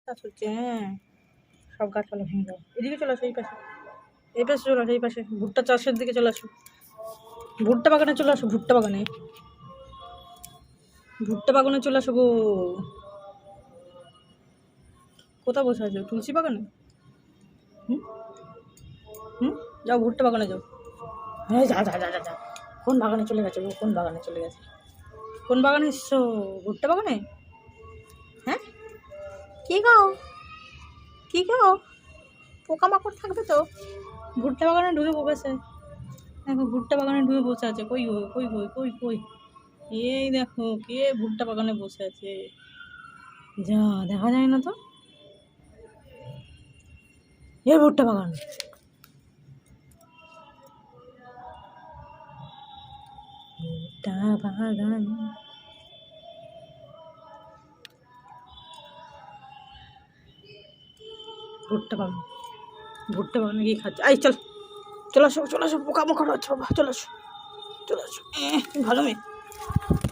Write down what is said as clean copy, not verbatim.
কাজ হচ্ছে। হ্যাঁ, সব গাছপালা ভেঙে দাও। এদিকে চলে আসো, এই পাশে, এই পাশে চলে আসো, এই পাশে ভুট্টা চাষের দিকে চলে আসো, ভুট্টা বাগানে চলে আসো, ভুট্টা বাগানে, ভুট্টা বাগানে চলে আসো গো। কোথায় বসে আছো? তুলসী বাগানে? হুম হুম, যাও ভুট্টা বাগানে যাও। হ্যাঁ, যা যা যা যা যা। কোন বাগানে চলে গেছে গো? কোন বাগানে চলে গেছে? কোন বাগানে এসছো? ভুট্টা বাগানে? হ্যাঁ, কি গো, কি গো, পোকামাকড় থাকবে তো? ভুট্টা বাগানে ঢুকে বসেছে, দেখো ভুট্টা বাগানে ঢুকে বসে আছে। কই গো, কই কই কই কই? এই দেখো কে ভুট্টা বাগানে বসে আছে। যা, দেখা যায় না তো। এ ভুট্টা বাগান, ভুট্টা বাগান, ভুট্টা বাগান, ভুট্টা বাগানে গিয়ে খাচ্ছে। এই চল, চলে আসো চলে আসো, পোকামাকড় হচ্ছে বাবা, চলে আসো চলে আসো। ভালো মেয়ে।